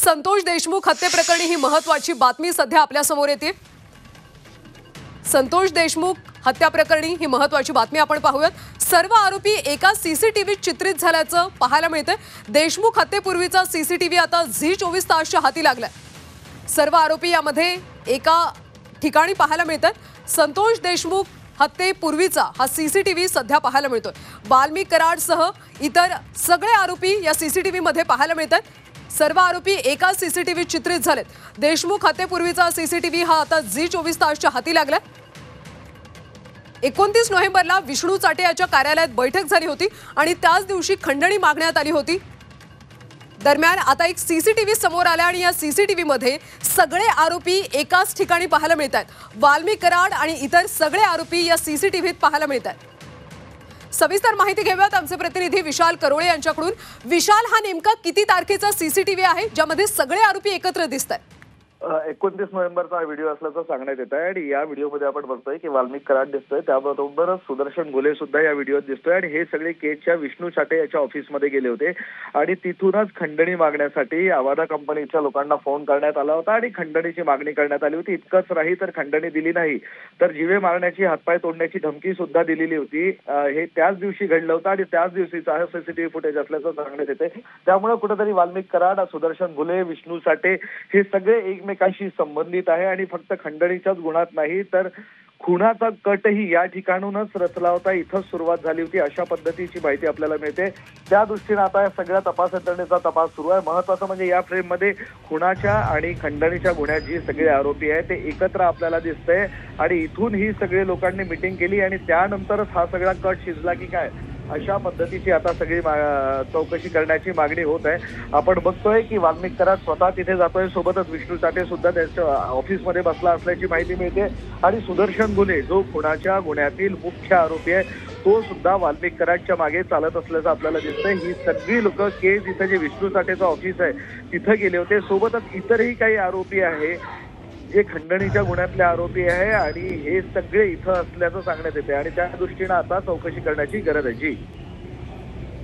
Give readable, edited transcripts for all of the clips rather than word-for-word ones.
संतोष देशमुख हत्येप्रकरणी ही महत्त्वाची बातमी सध्या आपल्या समोर येते। संतोष देशमुख हत्या प्रकरणी ही महत्त्वाची बातमी आपण पाहूयात। सर्व आरोपी एका सीसीटीव्ही चित्रित झाल्याचं पाहायला मिळतंय। देशमुख हत्येपूर्वीचा सीसीटीव्ही आता झी 24 तासच्या हाती लागलाय। सर्व आरोपी यामध्ये एका ठिकाणी पाहायला मिळतात। संतोष देशमुख हत्येपूर्वीचा हा सीसीटीव्ही सध्या पाहायला मिळतोय। वाल्मिक कराडसह इतर सगळे आरोपी या सीसीटीव्ही मध्ये पाहायला मिळतात। सर्व आरोपी एका सीसीटीव्ही चित्रित झालेत। देशमुख हत्येपूर्वीचा सीसीटीव्ही हा आता झी 24 तासच्या हाती लागलाय। 29 नोव्हेंबरला विष्णू चाटे याच्या कार्यालयात बैठक झाली होती आणि त्याच दिवशी खंडणी मागण्यात आली होती। दरम्यान आता एक सीसीटीव्ही समोर आला आणि या सीसीटीव्ही मध्ये सगळे आरोपी एकाच ठिकाणी पाहायला मिळतात। वाल्मिक कराड आणि इतर सगळे आरोपी या सीसीटीव्हीत पाहायला मिळतात। सविस्तर माहिती घेऊयात आमचे प्रतिनिधी विशाल करोळे यांच्याकडून। विशाल, हा नेमका किती तारखेचा सीसीटीव्ही आहे ज्यामध्ये सगळे आरोपी एकत्र दिसतात? 29 नोव्हेंबरचा व्हिडिओ असल्याचं सांगण्यात येत आहे आणि या व्हिडिओमध्ये आपण बघतोय की वाल्मिक कराड दिसतोय, त्याबरोबरच सुदर्शन घुले सुद्धा या व्हिडिओत दिसतोय आणि हे सगळे केजच्या विष्णू चाटे याच्या ऑफिसमध्ये गेले होते आणि तिथूनच खंडणी मागण्यासाठी आवादा कंपनीच्या लोकांना फोन करण्यात आला होता आणि खंडणीची मागणी करण्यात आली होती। इतकंच नाही तर खंडणी दिली नाही तर जीवे मारण्याची, हातपाय तोडण्याची धमकी सुद्धा दिलेली होती। हे त्याच दिवशी घडलं होतं आणि त्याच दिवशीचा हा सीसीटीव्ही फुटेज असल्याचं सांगण्यात येते। त्यामुळे कुठेतरी वाल्मिक कराड, सुदर्शन घुले, विष्णू चाटे हे सगळे एकमेकांशी संबंधित आहे आणि फक्त खंडणीच्याच गुन्ह्यात नाही तर खुनाचा कटही या ठिकाणूनच रचला होता, इथंच सुरुवात झाली होती, अशा पद्धतीची माहिती आपल्याला मिळते। त्या दृष्टीने आता या सगळ्या तपास यंत्रणेचा तपास सुरू आहे। महत्त्वाचं म्हणजे या फ्रेम मध्ये खुनाच्या आणि खंडणीच्या गुन्ह्यात जी सगळे आरोपी आहेत ते एकत्र आपल्याला दिसतंय आणि इथून ही सगळे लोकांनी मीटिंग केली आणि त्यानंतरच हा सगळा कट शिजला की काय, अशा पद्धतीची आता सगळी चौकशी करण्याची मागणी होत आहे। आपण बघतोय की वाल्मिक कराड स्वतः तिथे जातोय, सोबतच विष्णू चाटे सुद्धा त्याच्या ऑफिसमध्ये बसला असल्याची माहिती मिळते आणि सुदर्शन घुले जो खुनाच्या गुन्ह्यातील मुख्य आरोपी आहे तो सुद्धा वाल्मिक कराडच्या मागे चालत असल्याचं आपल्याला दिसतंय। ही सगळी लोक केज इथं जे विष्णू चाटेचं ऑफिस आहे तिथं गेले होते, सोबतच इतरही काही आरोपी आहे जे खंडणीच्या गुन्ह्यातले आरोपी आहे आणि हे सगळे इथं असल्याचं सांगण्यात येते आणि त्या दृष्टीने आता चौकशी करण्याची गरज आहे। जी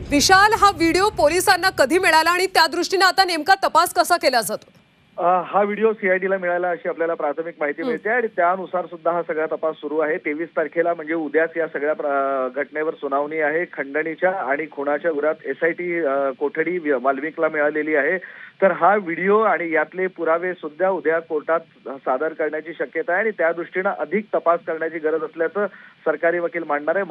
विशाल, हा व्हिडिओ पोलिसांना कधी मिळाला आणि त्या दृष्टीने आता नेमका तपास कसा केला जातो? हा व्हिडिओ सीआयडीला मिळाला अशी आपल्याला प्राथमिक माहिती मिळते आणि त्यानुसार सुद्धा हा सगळा तपास सुरू आहे। 23 तारखेला म्हणजे उद्याच या सगळ्या घटनेवर सुनावणी आहे। खंडणीच्या आणि खुनाच्या गुन्ह्यात एसआयटी कोठडी वाल्मिकला मिळालेली आहे। तर हा व्हिडिओ आणि यातले पुरावे सुद्धा उद्या कोर्टात सादर करण्याची शक्यता आहे आणि त्या दृष्टीने अधिक तपास करण्याची गरज असल्याचं सरकारी वकील मांडणार आहे।